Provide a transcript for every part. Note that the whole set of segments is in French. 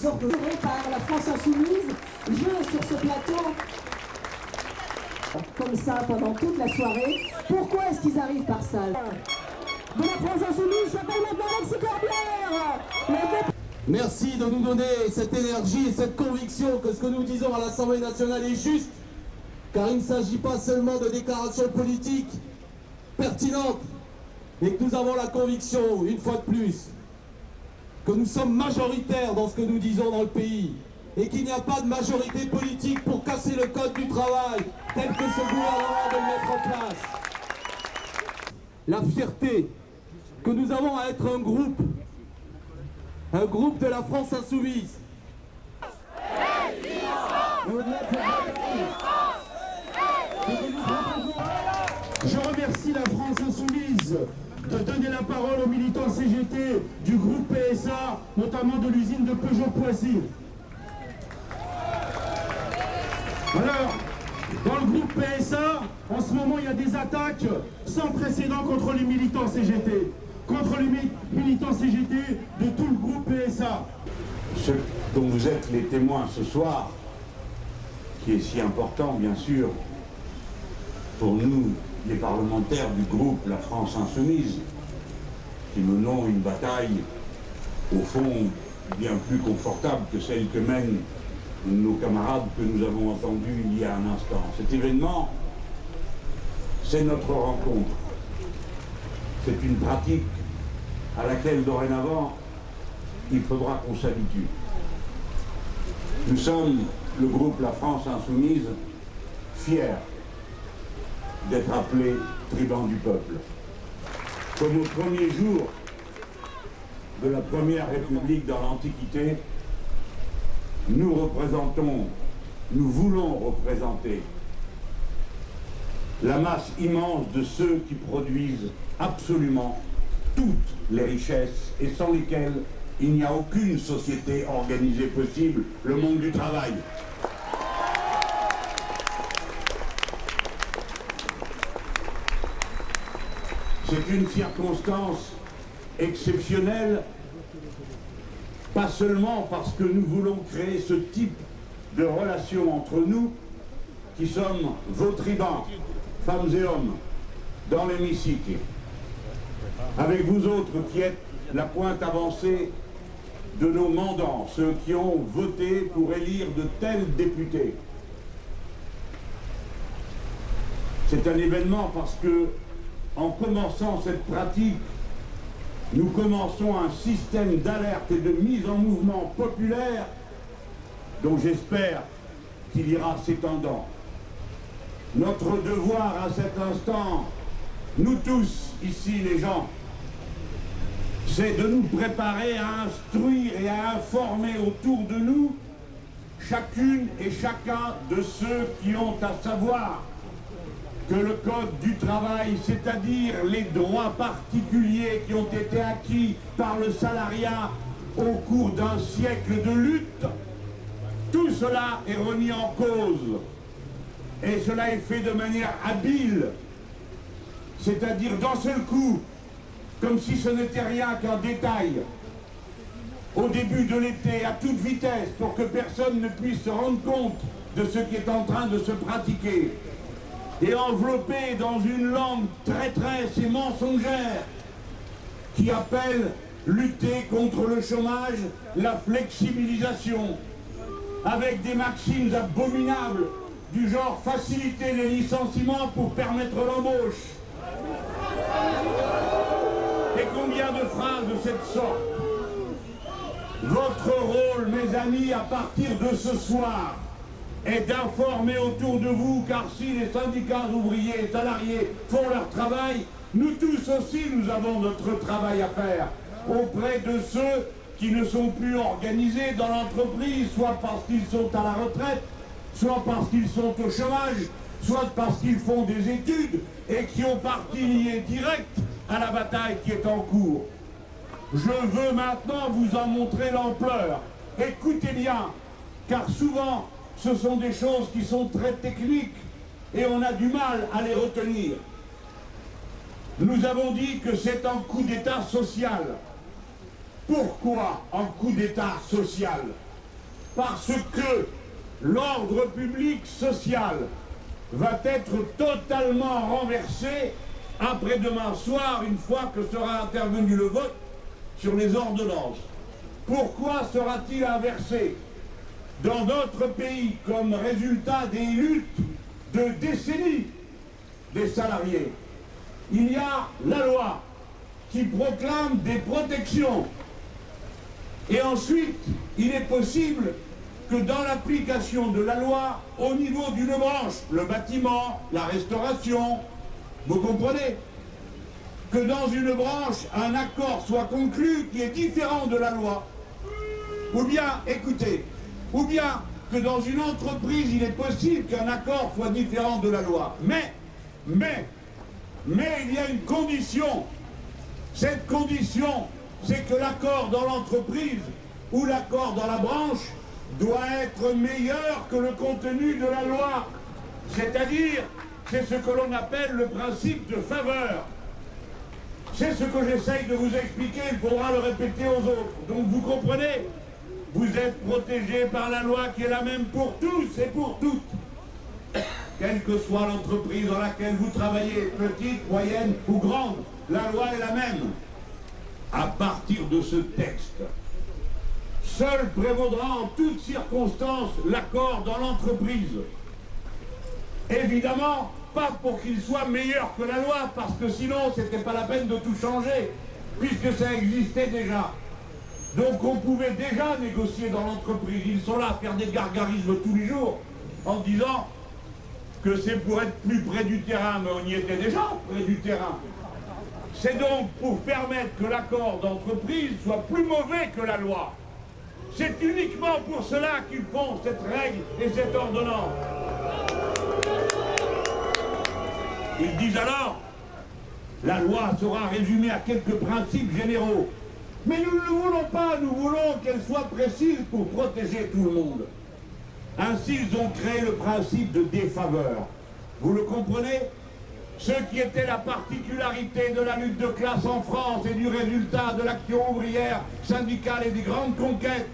organisé par la France Insoumise, je sur ce plateau, comme ça pendant toute la soirée. Pourquoi est-ce qu'ils arrivent par ça? De la France Insoumise, j'appelle maintenant Alexis Corbière. Merci de nous donner cette énergie et cette conviction que ce que nous disons à l'Assemblée nationale est juste, car il ne s'agit pas seulement de déclarations politiques pertinentes, mais que nous avons la conviction, une fois de plus, que nous sommes majoritaires dans ce que nous disons dans le pays, et qu'il n'y a pas de majorité politique pour casser le code du travail, tel que ce gouvernement veut le mettre en place. La fierté que nous avons à être un groupe de la France Insoumise. Je remercie la France Insoumise de donner la parole aux militants CGT du groupe PSA, notamment de l'usine de Peugeot-Poissy. Alors, dans le groupe PSA, en ce moment, il y a des attaques sans précédent contre les militants CGT. Contre les militants CGT de tout le groupe PSA. Ce dont vous êtes les témoins ce soir, qui est si important, bien sûr, pour nous, les parlementaires du groupe La France Insoumise, qui menons une bataille, au fond, bien plus confortable que celle que mènent nos camarades que nous avons entendus il y a un instant. Cet événement, c'est notre rencontre. C'est une pratique à laquelle, dorénavant, il faudra qu'on s'habitue. Nous sommes, le groupe La France Insoumise, fiers d'être appelés tribun du peuple. Comme au premier jour de la Première République dans l'Antiquité, nous voulons représenter la masse immense de ceux qui produisent absolument toutes les richesses et sans lesquelles il n'y a aucune société organisée possible, le monde du travail. C'est une circonstance exceptionnelle, pas seulement parce que nous voulons créer ce type de relation entre nous, qui sommes vos tribuns, femmes et hommes, dans l'hémicycle, avec vous autres qui êtes la pointe avancée de nos mandants, ceux qui ont voté pour élire de tels députés. C'est un événement parce que, en commençant cette pratique, nous commençons un système d'alerte et de mise en mouvement populaire dont j'espère qu'il ira s'étendant. Notre devoir à cet instant, nous tous ici les gens, c'est de nous préparer à instruire et à informer autour de nous chacune et chacun de ceux qui ont à savoir que le code du travail, c'est-à-dire les droits particuliers qui ont été acquis par le salariat au cours d'un siècle de lutte, tout cela est remis en cause. Et cela est fait de manière habile, c'est-à-dire d'un seul coup, comme si ce n'était rien qu'un détail, au début de l'été, à toute vitesse, pour que personne ne puisse se rendre compte de ce qui est en train de se pratiquer, et enveloppé dans une langue traîtresse et mensongère qui appelle lutter contre le chômage, la flexibilisation, avec des maximes abominables du genre faciliter les licenciements pour permettre l'embauche. Et combien de phrases de cette sorte. Votre rôle, mes amis, à partir de ce soir, est d'informer autour de vous, car si les syndicats ouvriers et salariés font leur travail, nous tous aussi, nous avons notre travail à faire auprès de ceux qui ne sont plus organisés dans l'entreprise, soit parce qu'ils sont à la retraite, soit parce qu'ils sont au chômage, soit parce qu'ils font des études et qui ont partie liée directe à la bataille qui est en cours. Je veux maintenant vous en montrer l'ampleur. Écoutez bien, car souvent, ce sont des choses qui sont très techniques et on a du mal à les retenir. Nous avons dit que c'est un coup d'État social. Pourquoi un coup d'État social? parce que l'ordre public social va être totalement renversé après-demain soir, une fois que sera intervenu le vote sur les ordonnances. Pourquoi sera-t-il inversé? Dans d'autres pays, comme résultat des luttes de décennies des salariés, il y a la loi qui proclame des protections. Et ensuite, il est possible que dans l'application de la loi, au niveau d'une branche, le bâtiment, la restauration, vous comprenez, que dans une branche, un accord soit conclu qui est différent de la loi. Ou bien, écoutez, ou bien que dans une entreprise, il est possible qu'un accord soit différent de la loi. Mais il y a une condition. Cette condition, c'est que l'accord dans l'entreprise ou l'accord dans la branche doit être meilleur que le contenu de la loi. C'est-à-dire, c'est ce que l'on appelle le principe de faveur. C'est ce que j'essaye de vous expliquer, il faudra le répéter aux autres. Donc vous comprenez, vous êtes protégés par la loi qui est la même pour tous et pour toutes. Quelle que soit l'entreprise dans laquelle vous travaillez, petite, moyenne ou grande, la loi est la même. À partir de ce texte, seul prévaudra en toutes circonstances l'accord dans l'entreprise. Évidemment, pas pour qu'il soit meilleur que la loi, parce que sinon, c'était pas la peine de tout changer, puisque ça existait déjà. Donc on pouvait déjà négocier dans l'entreprise. Ils sont là à faire des gargarismes tous les jours, en disant que c'est pour être plus près du terrain, mais on y était déjà près du terrain. C'est donc pour permettre que l'accord d'entreprise soit plus mauvais que la loi. C'est uniquement pour cela qu'ils font cette règle et cette ordonnance. Ils disent alors, la loi sera résumée à quelques principes généraux. Mais nous ne le voulons pas, nous voulons qu'elle soit précise pour protéger tout le monde. Ainsi, ils ont créé le principe de défaveur. Vous le comprenez? Ce qui était la particularité de la lutte de classe en France et du résultat de l'action ouvrière, syndicale et des grandes conquêtes,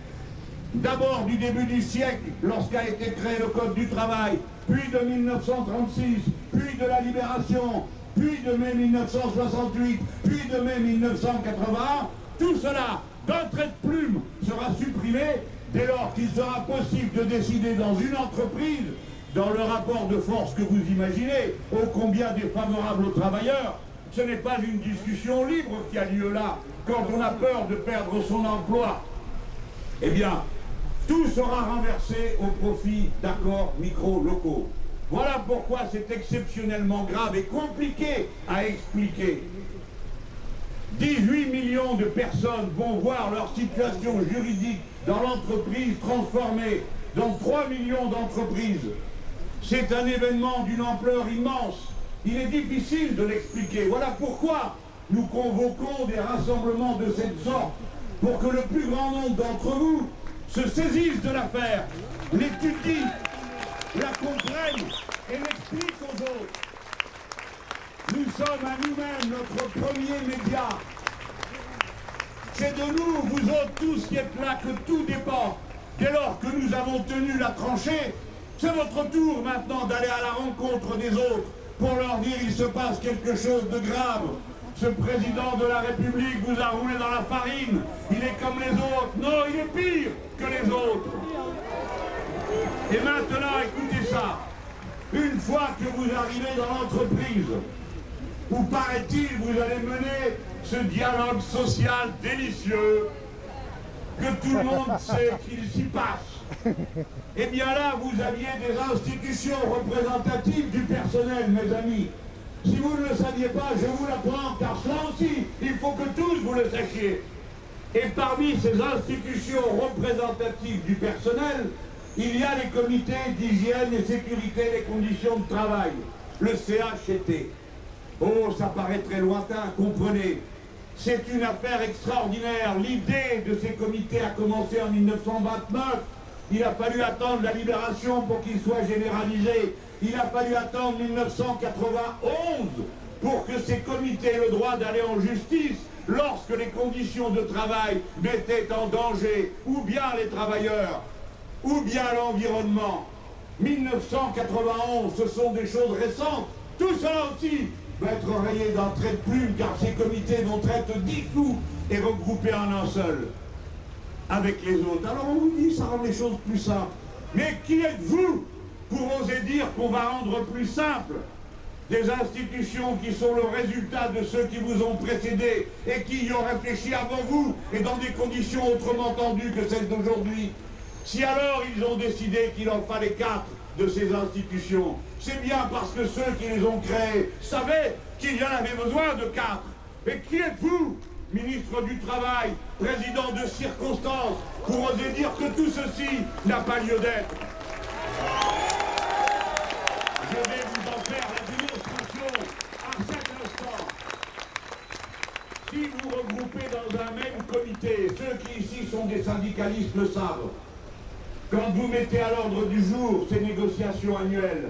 d'abord du début du siècle, lorsqu'a été créé le Code du travail, puis de 1936, puis de la Libération, puis de mai 1968, puis de mai 1981, tout cela, d'un trait de plume, sera supprimé dès lors qu'il sera possible de décider dans une entreprise, dans le rapport de force que vous imaginez, ô combien défavorable aux travailleurs. Ce n'est pas une discussion libre qui a lieu là, quand on a peur de perdre son emploi. Eh bien, tout sera renversé au profit d'accords micro-locaux. Voilà pourquoi c'est exceptionnellement grave et compliqué à expliquer. 18 millions de personnes vont voir leur situation juridique dans l'entreprise transformée dans 3 millions d'entreprises. C'est un événement d'une ampleur immense. Il est difficile de l'expliquer. Voilà pourquoi nous convoquons des rassemblements de cette sorte, pour que le plus grand nombre d'entre vous se saisissent de l'affaire, l'étudient, la comprennent et l'expliquent aux autres. Nous sommes à nous-mêmes notre premier média. C'est de nous, vous autres tous qui êtes là, que tout dépend. Dès lors que nous avons tenu la tranchée, c'est votre tour maintenant d'aller à la rencontre des autres pour leur dire il se passe quelque chose de grave. Ce président de la République vous a roulé dans la farine. Il est comme les autres. Non, il est pire que les autres. Et maintenant, écoutez ça. Une fois que vous arrivez dans l'entreprise, où paraît-il vous allez mener ce dialogue social délicieux que tout le monde sait qu'il s'y passe. Eh bien là, vous aviez des institutions représentatives du personnel, mes amis. Si vous ne le saviez pas, je vous l'apprends, car cela aussi, il faut que tous vous le sachiez. Et parmi ces institutions représentatives du personnel, il y a les comités d'hygiène et sécurité des conditions de travail, le CHCT. Oh, ça paraît très lointain, comprenez. C'est une affaire extraordinaire. L'idée de ces comités a commencé en 1929. Il a fallu attendre la libération pour qu'il soit généralisé. Il a fallu attendre 1991 pour que ces comités aient le droit d'aller en justice lorsque les conditions de travail mettaient en danger ou bien les travailleurs. ou bien l'environnement. 1991, ce sont des choses récentes. Tout cela aussi va être rayé d'un trait de plume, car ces comités vont être dissous et regroupés en un seul, avec les autres. Alors on vous dit, ça rend les choses plus simples. Mais qui êtes-vous pour oser dire qu'on va rendre plus simple des institutions qui sont le résultat de ceux qui vous ont précédés et qui y ont réfléchi avant vous et dans des conditions autrement tendues que celles d'aujourd'hui? Si alors ils ont décidé qu'il en fallait 4 de ces institutions, c'est bien parce que ceux qui les ont créées savaient qu'il y en avait besoin de 4. Et qui êtes-vous, ministre du Travail, président de circonstance, pour oser dire que tout ceci n'a pas lieu d'être? Je vais vous en faire la démonstration à cet instant. Si vous regroupez dans un même comité, ceux qui ici sont des syndicalistes le savent, quand vous mettez à l'ordre du jour ces négociations annuelles,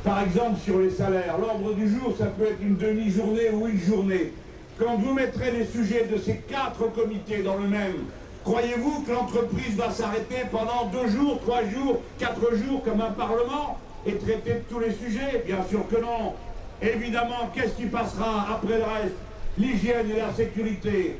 par exemple sur les salaires, l'ordre du jour, ça peut être une demi-journée ou une journée. Quand vous mettrez les sujets de ces 4 comités dans le même, croyez-vous que l'entreprise va s'arrêter pendant 2 jours, 3 jours, 4 jours comme un parlement et traiter de tous les sujets? Bien sûr que non. Évidemment, qu'est-ce qui passera après le reste? L'hygiène et la sécurité.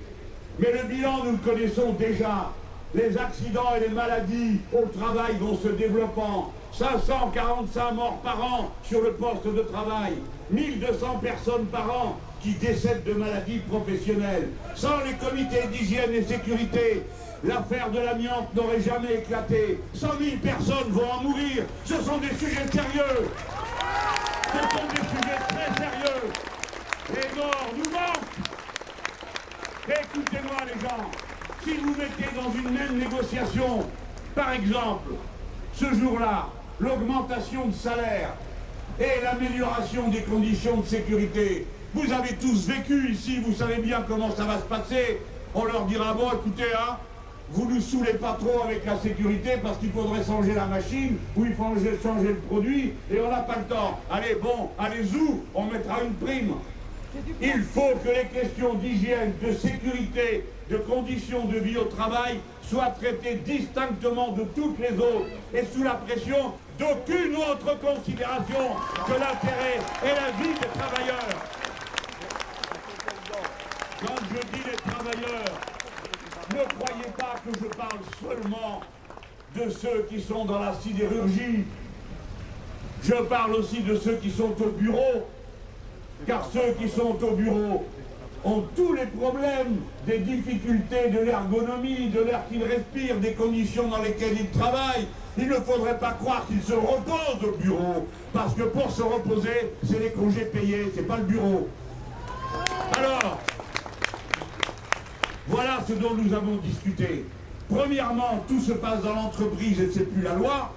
Mais le bilan, nous le connaissons déjà. Les accidents et les maladies au travail vont se développant. 545 morts par an sur le poste de travail. 1200 personnes par an qui décèdent de maladies professionnelles. Sans les comités d'hygiène et sécurité, l'affaire de l'amiante n'aurait jamais éclaté. 100 000 personnes vont en mourir. Ce sont des sujets sérieux. Ce sont des sujets très sérieux. Les morts nous manquent. Écoutez-moi les gens. Si vous mettez dans une même négociation, par exemple, ce jour-là, l'augmentation de salaire et l'amélioration des conditions de sécurité, vous avez tous vécu ici, vous savez bien comment ça va se passer. On leur dira, bon écoutez, hein, vous nous saoulez pas trop avec la sécurité parce qu'il faudrait changer la machine ou il faut changer le produit et on n'a pas le temps. Allez, bon, allez-y, on mettra une prime. Il faut que les questions d'hygiène, de sécurité, de conditions de vie au travail soient traitées distinctement de toutes les autres et sous la pression d'aucune autre considération que l'intérêt et la vie des travailleurs. Quand je dis les travailleurs, ne croyez pas que je parle seulement de ceux qui sont dans la sidérurgie. Je parle aussi de ceux qui sont au bureau, car ceux qui sont au bureau ont tous les problèmes, des difficultés de l'ergonomie, de l'air qu'ils respirent, des conditions dans lesquelles ils travaillent. Il ne faudrait pas croire qu'ils se reposent au bureau, parce que pour se reposer, c'est les congés payés, c'est pas le bureau. Alors, voilà ce dont nous avons discuté. Premièrement, tout se passe dans l'entreprise et c'est plus la loi.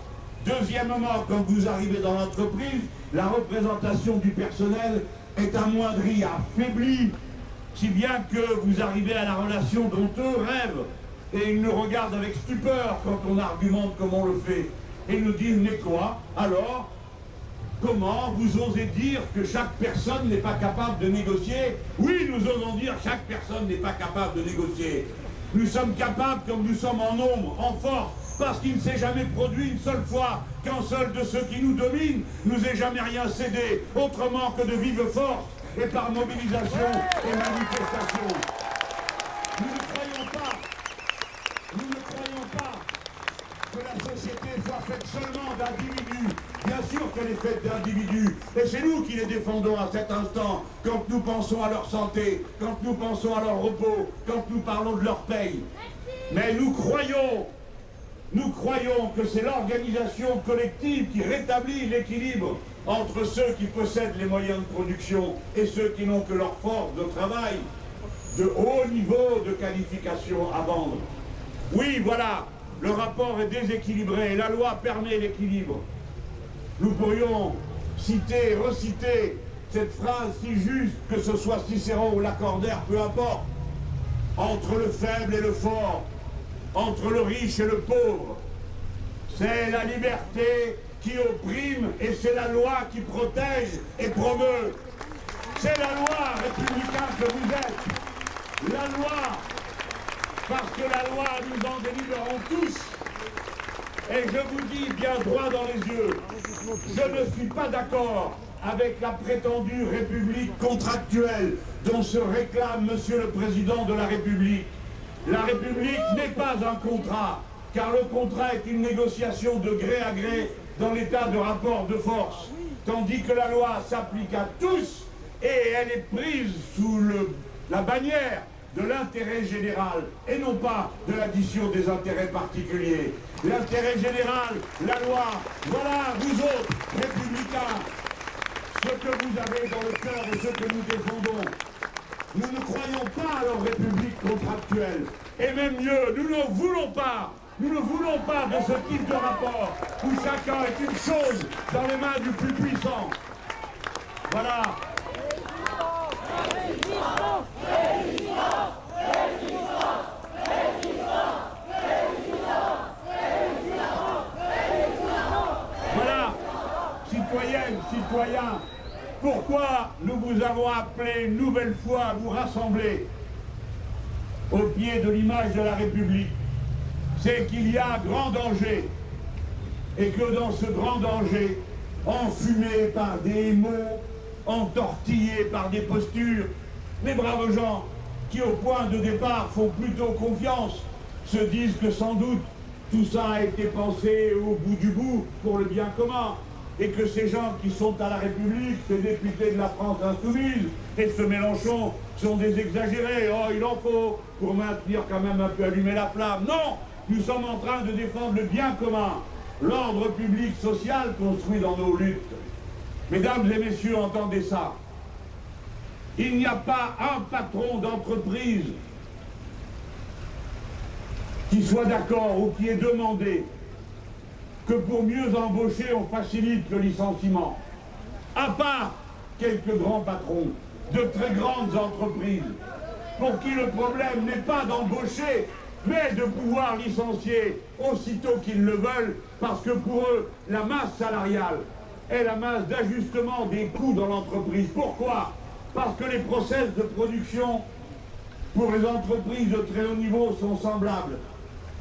Deuxièmement, quand vous arrivez dans l'entreprise, la représentation du personnel est amoindrie, affaiblie, si bien que vous arrivez à la relation dont eux rêvent. Et ils nous regardent avec stupeur quand on argumente comme on le fait. Et ils nous disent, mais quoi? Alors, comment vous osez dire que chaque personne n'est pas capable de négocier? Oui, nous osons dire que chaque personne n'est pas capable de négocier. Nous sommes capables, comme nous sommes en nombre, en force, parce qu'il ne s'est jamais produit une seule fois qu'un seul de ceux qui nous dominent nous ait jamais rien cédé, autrement que de vive force et par mobilisation et manifestation. Nous ne croyons pas que la société soit faite seulement d'individus. Bien sûr qu'elle est faite d'individus, et c'est nous qui les défendons à cet instant, quand nous pensons à leur santé, quand nous pensons à leur repos, quand nous parlons de leur paye. Mais nous croyons que c'est l'organisation collective qui rétablit l'équilibre entre ceux qui possèdent les moyens de production et ceux qui n'ont que leur force de travail, de haut niveau de qualification à vendre. Oui, voilà, le rapport est déséquilibré et la loi permet l'équilibre. Nous pourrions citer, reciter cette phrase si juste, que ce soit Cicéron ou Lacordaire, peu importe, entre le faible et le fort, entre le riche et le pauvre. C'est la liberté qui opprime et c'est la loi qui protège et promeut. C'est la loi républicaine que vous êtes. La loi parce que la loi, nous en délivrerons tous. Et je vous dis bien droit dans les yeux, je ne suis pas d'accord avec la prétendue République contractuelle dont se réclame Monsieur le Président de la République. La République n'est pas un contrat, car le contrat est une négociation de gré à gré dans l'état de rapport de force, tandis que la loi s'applique à tous et elle est prise sous la bannière de l'intérêt général et non pas de l'addition des intérêts particuliers. L'intérêt général, la loi, voilà, vous autres, républicains, ce que vous avez dans le cœur et ce que nous défendons. Nous ne croyons pas à leur république contractuelle. Et même mieux, nous ne voulons pas. Nous ne voulons pas de ce type de rapport où chacun est une chose dans les mains du plus puissant. Voilà. Voilà, citoyennes, citoyens, pourquoi nous vous avons appelé une nouvelle fois à vous rassembler au pied de l'image de la République? C'est qu'il y a grand danger et que dans ce grand danger, enfumé par des mots, entortillés par des postures, les braves gens qui au point de départ font plutôt confiance, se disent que sans doute tout ça a été pensé au bout du bout pour le bien commun et que ces gens qui sont à la République, ces députés de la France insoumise et ce Mélenchon sont des exagérés. Oh, il en faut pour maintenir quand même un peu allumé la flamme. Non, nous sommes en train de défendre le bien commun, l'ordre public social construit dans nos luttes. Mesdames et messieurs, entendez ça. Il n'y a pas un patron d'entreprise qui soit d'accord ou qui ait demandé que pour mieux embaucher, on facilite le licenciement. À part quelques grands patrons de très grandes entreprises, pour qui le problème n'est pas d'embaucher, mais de pouvoir licencier aussitôt qu'ils le veulent, parce que pour eux, la masse salariale est la masse d'ajustement des coûts dans l'entreprise. Pourquoi? Parce que les process de production pour les entreprises de très haut niveau sont semblables.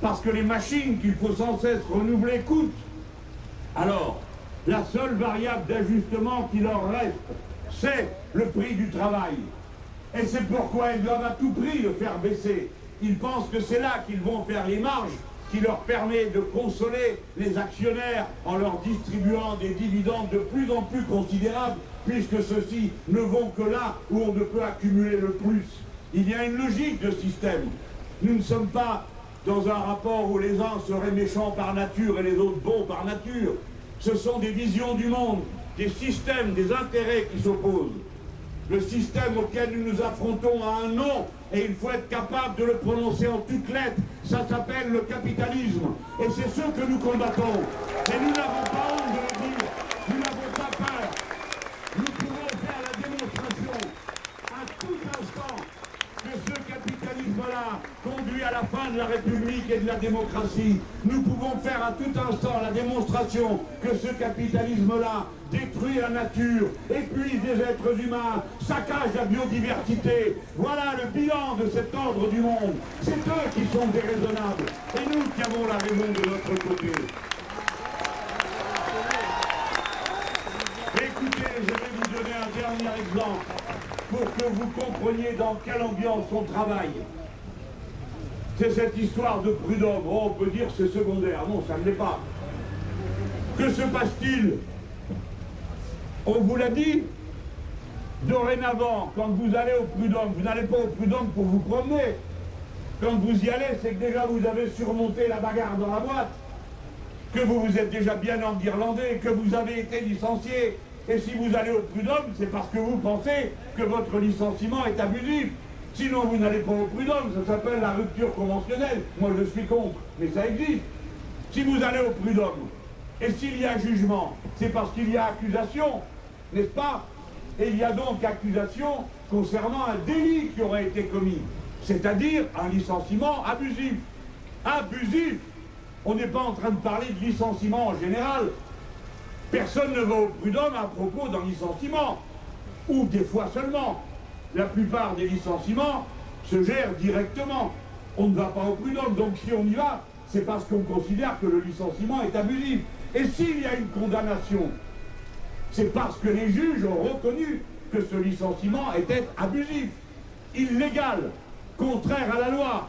Parce que les machines qu'il faut sans cesse renouveler coûtent. Alors, la seule variable d'ajustement qui leur reste, c'est le prix du travail. Et c'est pourquoi ils doivent à tout prix le faire baisser. Ils pensent que c'est là qu'ils vont faire les marges qui leur permet de consoler les actionnaires en leur distribuant des dividendes de plus en plus considérables, puisque ceux-ci ne vont que là où on ne peut accumuler le plus. Il y a une logique de système. Nous ne sommes pas dans un rapport où les uns seraient méchants par nature et les autres bons par nature. Ce sont des visions du monde, des systèmes, des intérêts qui s'opposent. Le système auquel nous nous affrontons a un nom et il faut être capable de le prononcer en toutes lettres. Ça s'appelle le capitalisme. Et c'est ce que nous combattons. Et nous n'avons pas honte de le dire. Nous n'avons pas peur. Nous pouvons faire la démonstration à tout instant que ce capitalisme-là conduit à la fin de la République et de la démocratie. Nous pouvons faire à tout instant la démonstration que ce capitalisme-là détruit la nature, épuise des êtres humains, saccage la biodiversité. Voilà le bilan de cet ordre du monde. C'est eux qui sont déraisonnables et nous qui avons la raison de notre côté. Écoutez, je vais vous donner un dernier exemple pour que vous compreniez dans quelle ambiance on travaille. C'est cette histoire de prud'homme. Oh, on peut dire que c'est secondaire. Non, ça ne l'est pas. Que se passe-t-il? On vous l'a dit, dorénavant, quand vous allez au prud'homme, vous n'allez pas au prud'homme pour vous promener. Quand vous y allez, c'est que déjà vous avez surmonté la bagarre dans la boîte, que vous vous êtes déjà bien enguirlandé, que vous avez été licencié. Et si vous allez au prud'homme, c'est parce que vous pensez que votre licenciement est abusif. Sinon, vous n'allez pas au prud'homme, ça s'appelle la rupture conventionnelle. Moi, je suis contre, mais ça existe. Si vous allez au prud'homme, et s'il y a jugement, c'est parce qu'il y a accusation, n'est-ce pas? Et il y a donc accusation concernant un délit qui aurait été commis, c'est-à-dire un licenciement abusif. Abusif! On n'est pas en train de parler de licenciement en général. Personne ne va au prud'homme à propos d'un licenciement, ou des fois seulement. La plupart des licenciements se gèrent directement. on ne va pas au prud'homme. Donc si on y va, c'est parce qu'on considère que le licenciement est abusif. Et s'il y a une condamnation, c'est parce que les juges ont reconnu que ce licenciement était abusif, illégal, contraire à la loi.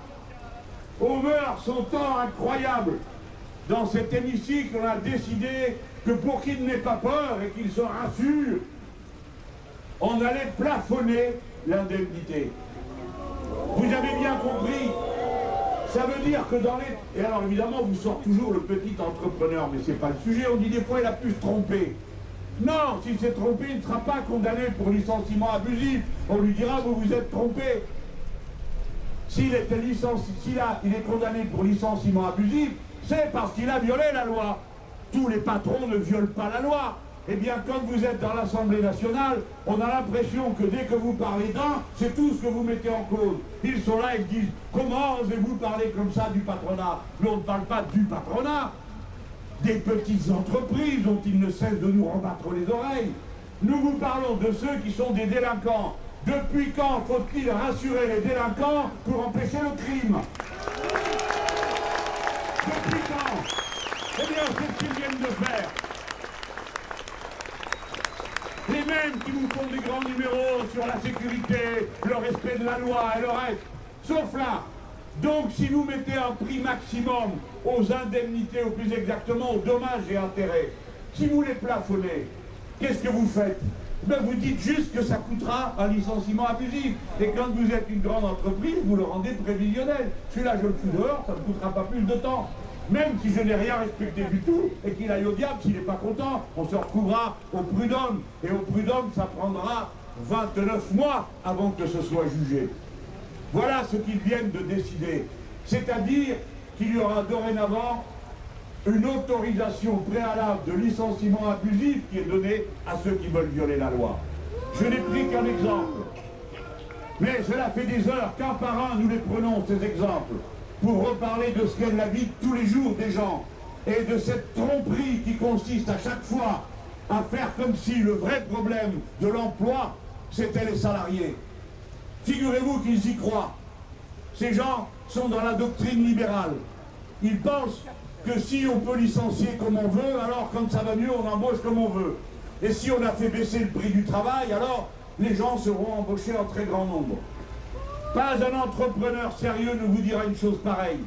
Aux mœurs sont tant incroyables. Dans cet hémicycle, on a décidé que pour qu'il n'ait pas peur et qu'il se rassure, on allait plafonner l'indemnité. Vous avez bien compris. Ça veut dire que dans les... Et alors évidemment, vous sort toujours le petit entrepreneur, mais c'est pas le sujet. On dit des fois, il a pu se tromper. Non, s'il s'est trompé, il ne sera pas condamné pour licenciement abusif. On lui dira, vous vous êtes trompé. S'il est condamné pour licenciement abusif, c'est parce qu'il a violé la loi. Tous les patrons ne violent pas la loi. Eh bien, quand vous êtes dans l'Assemblée nationale, on a l'impression que dès que vous parlez d'un, c'est tout ce que vous mettez en cause. Ils sont là et disent, comment osez-vous parler comme ça du patronat? Mais on ne parle pas du patronat, des petites entreprises dont ils ne cessent de nous rebattre les oreilles. Nous vous parlons de ceux qui sont des délinquants. Depuis quand faut-il rassurer les délinquants pour empêcher le crime? Depuis quand? Eh bien, c'est ce qu'ils viennent de faire. Les mêmes qui nous font des grands numéros sur la sécurité, le respect de la loi et le reste. Sauf là. Donc, si vous mettez un prix maximum aux indemnités, ou plus exactement aux dommages et intérêts, si vous les plafonnez, qu'est-ce que vous faites? Ben, vous dites juste que ça coûtera un licenciement abusif. Et quand vous êtes une grande entreprise, vous le rendez prévisionnel. Celui-là, je le fous dehors, ça ne coûtera pas plus de temps. Même si je n'ai rien respecté du tout, et qu'il aille au diable, s'il n'est pas content, on se retrouvera au prud'homme. Et au prud'homme, ça prendra 29 mois avant que ce soit jugé. Voilà ce qu'ils viennent de décider. C'est-à-dire qu'il y aura dorénavant une autorisation préalable de licenciement abusif qui est donnée à ceux qui veulent violer la loi. Je n'ai pris qu'un exemple. Mais cela fait des heures qu'un par un nous les prenons, ces exemples, pour reparler de ce qu'est la vie de tous les jours des gens et de cette tromperie qui consiste à chaque fois à faire comme si le vrai problème de l'emploi, c'était les salariés. Figurez-vous qu'ils y croient. Ces gens sont dans la doctrine libérale. Ils pensent que si on peut licencier comme on veut, alors quand ça va mieux, on embauche comme on veut. Et si on a fait baisser le prix du travail, alors les gens seront embauchés en très grand nombre. Pas un entrepreneur sérieux ne vous dira une chose pareille.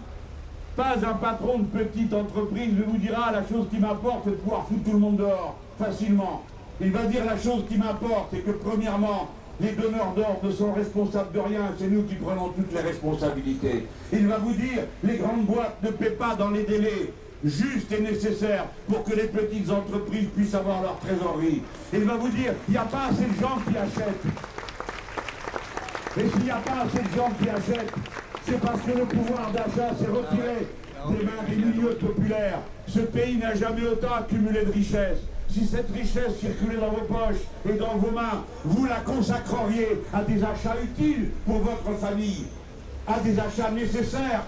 Pas un patron de petite entreprise ne vous dira la chose qui m'importe, c'est de pouvoir foutre tout le monde dehors, facilement. Il va dire la chose qui m'importe, c'est que premièrement, les donneurs d'ordre ne sont responsables de rien, c'est nous qui prenons toutes les responsabilités. Il va vous dire, les grandes boîtes ne paient pas dans les délais justes et nécessaires pour que les petites entreprises puissent avoir leur trésorerie. Il va vous dire, il n'y a pas assez de gens qui achètent. Et s'il n'y a pas assez de gens qui achètent, c'est parce que le pouvoir d'achat s'est retiré des mains des milieux populaires. Ce pays n'a jamais autant accumulé de richesses. Si cette richesse circulait dans vos poches et dans vos mains, vous la consacreriez à des achats utiles pour votre famille, à des achats nécessaires,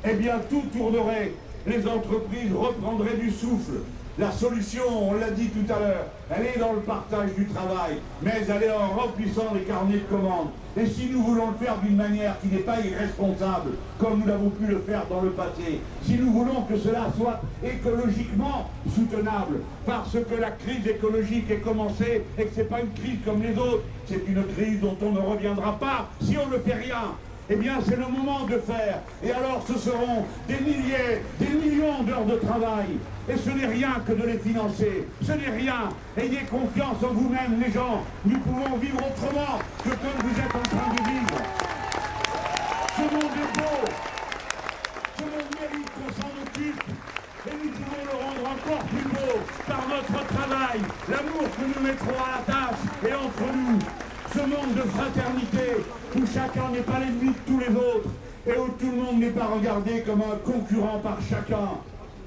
eh bien tout tournerait, les entreprises reprendraient du souffle. La solution, on l'a dit tout à l'heure, elle est dans le partage du travail, mais elle est en remplissant les carnets de commandes. Et si nous voulons le faire d'une manière qui n'est pas irresponsable, comme nous l'avons pu le faire dans le passé, si nous voulons que cela soit écologiquement soutenable, parce que la crise écologique est commencée et que ce n'est pas une crise comme les autres, c'est une crise dont on ne reviendra pas si on ne fait rien. Eh bien, c'est le moment de faire. Et alors, ce seront des milliers, des millions d'heures de travail. Et ce n'est rien que de les financer. Ce n'est rien. Ayez confiance en vous-même, les gens. Nous pouvons vivre autrement que comme vous êtes en train de vivre. Ce monde est beau. Ce monde mérite qu'on s'en occupe. Et nous pouvons le rendre encore plus beau par notre travail, l'amour que nous mettrons à la tâche et entre nous. Ce monde de fraternité, où chacun n'est pas l'ennemi de tous les autres, et où tout le monde n'est pas regardé comme un concurrent par chacun.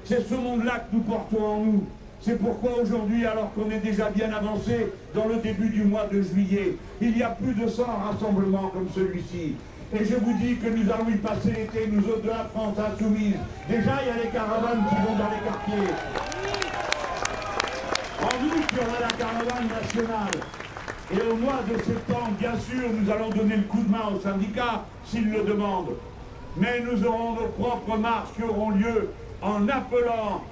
C'est ce monde-là que nous portons en nous. C'est pourquoi aujourd'hui, alors qu'on est déjà bien avancé dans le début du mois de juillet, il y a plus de 100 rassemblements comme celui-ci. Et je vous dis que nous allons y passer l'été, nous autres de la France insoumise. Déjà, il y a les caravanes qui vont dans les quartiers. En août, il y aura la caravane nationale. Et au mois de septembre, bien sûr, nous allons donner le coup de main aux syndicats s'ils le demandent. mais nous aurons nos propres marches qui auront lieu en appelant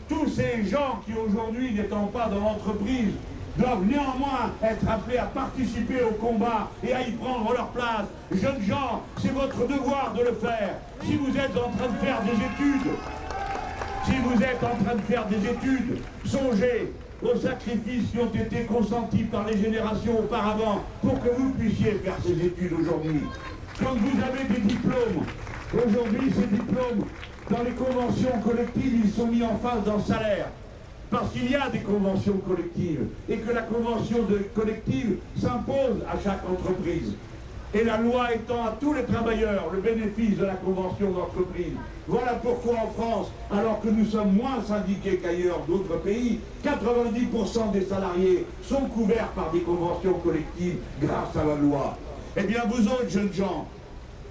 tous ces gens qui aujourd'hui, n'étant pas dans l'entreprise, doivent néanmoins être appelés à participer au combat et à y prendre leur place. Jeunes gens, c'est votre devoir de le faire. Si vous êtes en train de faire des études, songez aux sacrifices qui ont été consentis par les générations auparavant pour que vous puissiez faire ces études aujourd'hui. Quand vous avez des diplômes, aujourd'hui ces diplômes, dans les conventions collectives, ils sont mis en face d'un salaire. Parce qu'il y a des conventions collectives et que la convention collective s'impose à chaque entreprise. Et la loi étend à tous les travailleurs le bénéfice de la convention d'entreprise. Voilà pourquoi en France, alors que nous sommes moins syndiqués qu'ailleurs d'autres pays, 90% des salariés sont couverts par des conventions collectives grâce à la loi. Eh bien vous autres jeunes gens,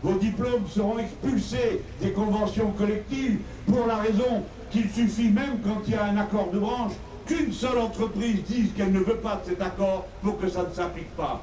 vos diplômes seront expulsés des conventions collectives pour la raison qu'il suffit même quand il y a un accord de branche qu'une seule entreprise dise qu'elle ne veut pas de cet accord pour que ça ne s'applique pas.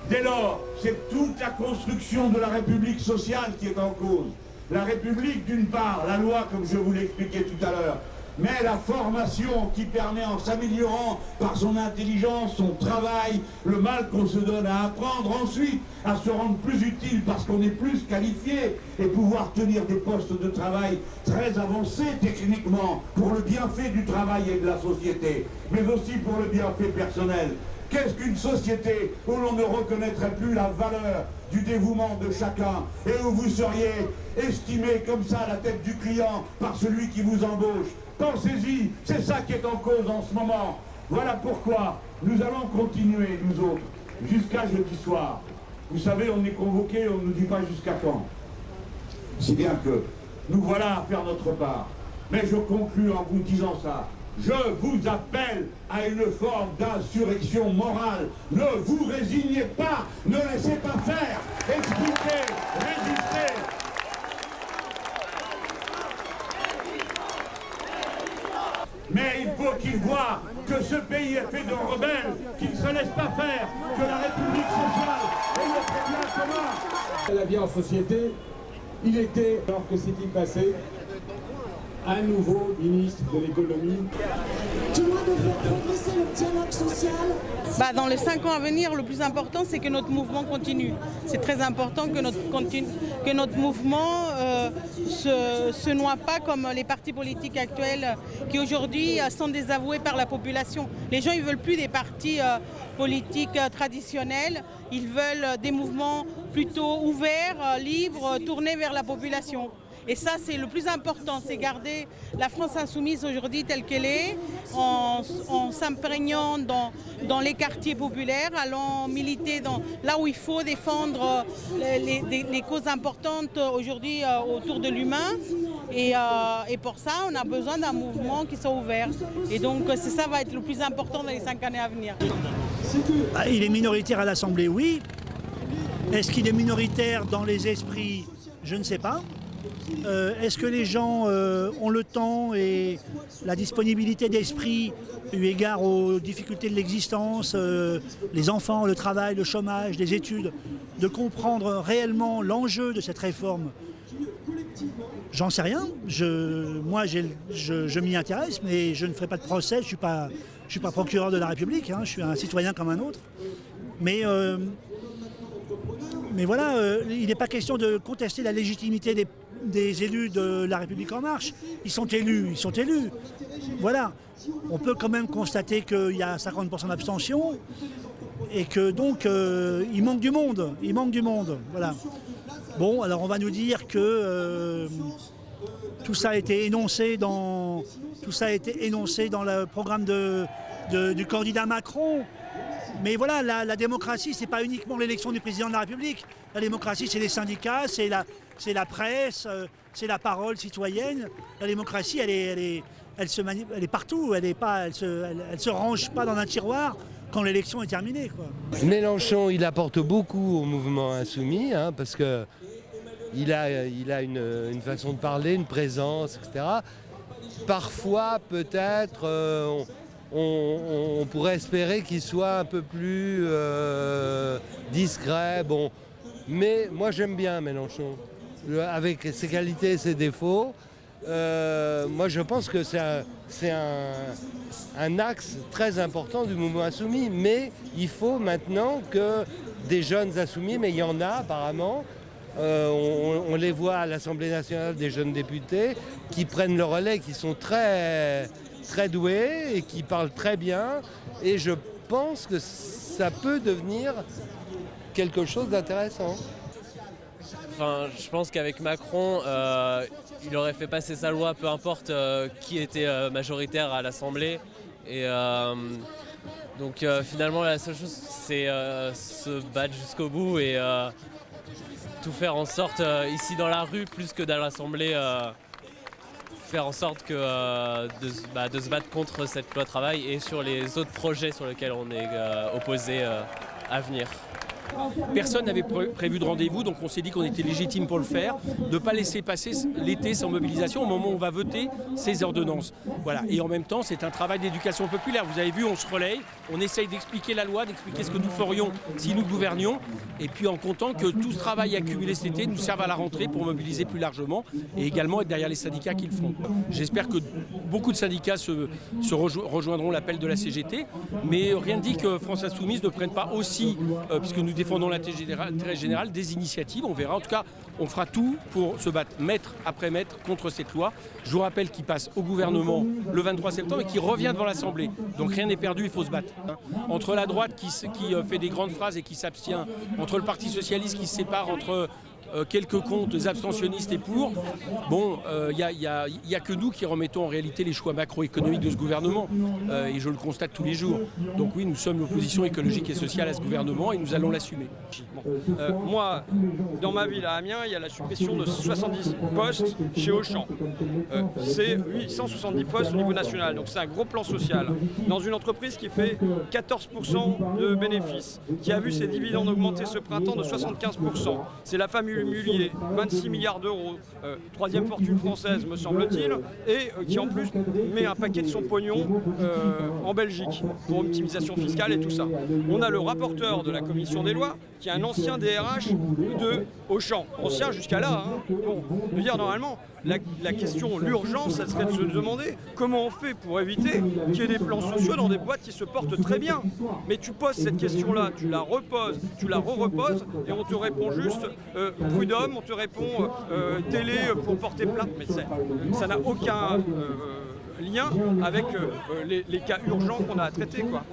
Dès lors, c'est toute la construction de la République sociale qui est en cause. La République, d'une part, la loi, comme je vous l'ai expliqué tout à l'heure, mais la formation qui permet, en s'améliorant par son intelligence, son travail, le mal qu'on se donne à apprendre, ensuite à se rendre plus utile parce qu'on est plus qualifié et pouvoir tenir des postes de travail très avancés techniquement pour le bienfait du travail et de la société, mais aussi pour le bienfait personnel. Qu'est-ce qu'une société où l'on ne reconnaîtrait plus la valeur du dévouement de chacun et où vous seriez estimé comme ça à la tête du client par celui qui vous embauche? Pensez-y, c'est ça qui est en cause en ce moment. Voilà pourquoi nous allons continuer, nous autres, jusqu'à jeudi soir. Vous savez, on est convoqués, on ne nous dit pas jusqu'à quand. Si bien que nous voilà à faire notre part. Mais je conclus en vous disant ça. Je vous appelle à une forme d'insurrection morale. Ne vous résignez pas, ne laissez pas faire. Expliquez, résistez. Mais il faut qu'ils voient que ce pays est fait de rebelles, qu'ils ne se laissent pas faire, que la République sociale est notre bien commun. La vie en société, il était, alors que s'est-il passé, un nouveau ministre de l'économie. Tu dois de faire progresser le dialogue social. Dans les 5 ans à venir, le plus important, c'est que notre mouvement continue. C'est très important que notre mouvement se noie pas comme les partis politiques actuels qui aujourd'hui sont désavoués par la population. Les gens, ils veulent plus des partis politiques traditionnels. Ils veulent des mouvements plutôt ouverts, libres, tournés vers la population. Et ça, c'est le plus important, c'est garder la France insoumise aujourd'hui telle qu'elle est, en s'imprégnant dans les quartiers populaires, allant militer là où il faut défendre les causes importantes aujourd'hui autour de l'humain. Et pour ça, on a besoin d'un mouvement qui soit ouvert. Et donc, ça va être le plus important dans les 5 années à venir. Il est minoritaire à l'Assemblée, oui. Est-ce qu'il est minoritaire dans les esprits? Je ne sais pas. Est-ce que les gens ont le temps et la disponibilité d'esprit, eu égard aux difficultés de l'existence, les enfants, le travail, le chômage, les études, de comprendre réellement l'enjeu de cette réforme? J'en sais rien. Moi, je m'y intéresse, mais je ne ferai pas de procès. Je ne suis pas procureur de la République, hein, je suis un citoyen comme un autre. Mais voilà, il n'est pas question de contester la légitimité des élus de La République En Marche. Ils sont élus. Voilà. On peut quand même constater qu'il y a 50% d'abstention et que donc il manque du monde. Voilà. Bon, alors on va nous dire que tout ça a été énoncé dans le programme du candidat Macron. Mais voilà, la démocratie, c'est pas uniquement l'élection du président de la République. La démocratie, c'est les syndicats, c'est la presse, c'est la parole citoyenne. La démocratie, elle est partout. Elle se range pas dans un tiroir quand l'élection est terminée, quoi. Mélenchon, il apporte beaucoup au mouvement insoumis, hein, parce que il a une façon de parler, une présence, etc. Parfois, peut-être, on pourrait espérer qu'il soit un peu plus discret. Bon. Mais moi, j'aime bien Mélenchon. avec ses qualités et ses défauts. Moi je pense que c'est un axe très important du mouvement insoumis, mais il faut maintenant que des jeunes insoumis, mais il y en a apparemment, on les voit à l'Assemblée nationale, des jeunes députés qui prennent le relais, qui sont très, très doués et qui parlent très bien, et je pense que ça peut devenir quelque chose d'intéressant. Enfin, je pense qu'avec Macron, il aurait fait passer sa loi, peu importe qui était majoritaire à l'Assemblée. Et donc finalement, la seule chose, c'est se battre jusqu'au bout et tout faire en sorte, ici dans la rue, plus que dans l'Assemblée, faire en sorte que, de se battre contre cette loi travail et sur les autres projets sur lesquels on est opposé à venir. Personne n'avait prévu de rendez-vous, donc on s'est dit qu'on était légitime pour le faire, de ne pas laisser passer l'été sans mobilisation au moment où on va voter ces ordonnances. Voilà. Et en même temps, c'est un travail d'éducation populaire. Vous avez vu, on se relaye, on essaye d'expliquer la loi, d'expliquer ce que nous ferions si nous gouvernions, et puis en comptant que tout ce travail accumulé cet été nous serve à la rentrée pour mobiliser plus largement et également être derrière les syndicats qui le feront. J'espère que beaucoup de syndicats rejoindront l'appel de la CGT, mais rien ne dit que France Insoumise ne prenne pas aussi, puisque nous défendons l'intérêt général, des initiatives. On verra. En tout cas, on fera tout pour se battre mètre après mètre contre cette loi. Je vous rappelle qu'il passe au gouvernement le 23 septembre et qu'il revient devant l'Assemblée. Donc rien n'est perdu, il faut se battre. Entre la droite qui fait des grandes phrases et qui s'abstient, entre le Parti socialiste qui se sépare entre quelques comptes abstentionnistes et pour, bon, il n'y a que nous qui remettons en réalité les choix macroéconomiques de ce gouvernement, et je le constate tous les jours. Donc oui, nous sommes l'opposition écologique et sociale à ce gouvernement et nous allons l'assumer. Moi, dans ma ville à Amiens, il y a la suppression de 70 postes chez Auchan. C'est 870 postes au niveau national, donc c'est un gros plan social. Dans une entreprise qui fait 14% de bénéfices, qui a vu ses dividendes augmenter ce printemps de 75%. C'est la famille Mullier, 26 milliards d'euros, troisième fortune française me semble-t-il, et qui en plus met un paquet de son pognon en Belgique pour optimisation fiscale et tout ça. On a le rapporteur de la commission des lois qui est un ancien DRH de Auchan, ancien jusqu'à là. Bon, je veux dire, normalement, la question, l'urgence, ça serait de se demander comment on fait pour éviter qu'il y ait des plans sociaux dans des boîtes qui se portent très bien. Mais tu poses cette question-là, tu la reposes, tu la re-reposes, et on te répond juste prud'homme, on te répond télé pour porter plainte. Mais ça n'a aucun lien avec les cas urgents qu'on a à traiter, quoi.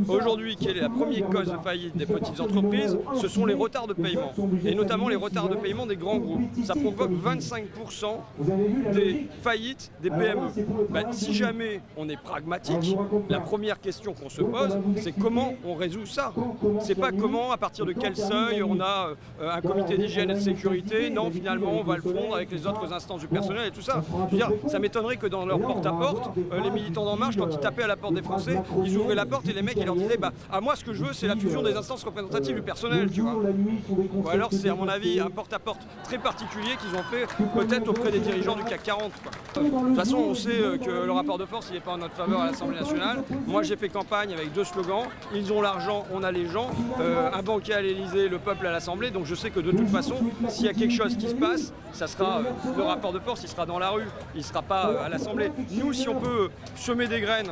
Aujourd'hui, quelle est la première cause de faillite des petites entreprises? Ce sont les retards de paiement, et notamment les retards de paiement des grands groupes. Ça provoque 25% des faillites des PME. Ben, si jamais on est pragmatique, la première question qu'on se pose, c'est comment on résout ça. C'est pas comment, à partir de quel seuil, on a un comité d'hygiène et de sécurité. Non, finalement, on va le fondre avec les autres instances du personnel et tout ça. Je veux dire, ça m'étonnerait que dans leur porte-à-porte, les militants d'En Marche, quand ils tapaient à la porte des Français, ils ouvraient la porte et les mecs ils leur disaient à moi ce que je veux c'est la fusion des instances représentatives du personnel, tu vois. Ou alors c'est à mon avis un porte-à-porte très particulier qu'ils ont fait peut-être auprès des dirigeants du CAC 40, quoi. De toute façon on sait que le rapport de force il n'est pas en notre faveur à l'Assemblée nationale. Moi j'ai fait campagne avec 2 slogans, ils ont l'argent, on a les gens, un banquier à l'Elysée, le peuple à l'Assemblée, donc je sais que de toute façon s'il y a quelque chose qui se passe, ça sera le rapport de force, il sera dans la rue, il ne sera pas à l'Assemblée. Nous si on peut semer des graines,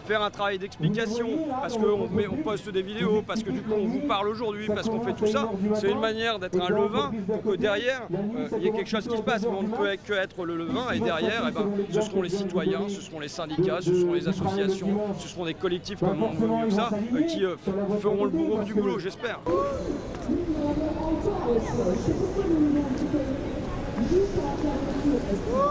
faire un travail d'explication, parce qu'on poste des vidéos, parce que du coup on vous parle aujourd'hui, parce qu'on fait tout ça, c'est une manière d'être un levain pour que derrière il y ait quelque chose qui se passe. Mais on ne peut que être le levain et derrière ce seront les citoyens, ce seront les syndicats, ce seront les associations, ce seront des collectifs comme on veut mieux que ça, qui feront le bourreau du boulot, j'espère.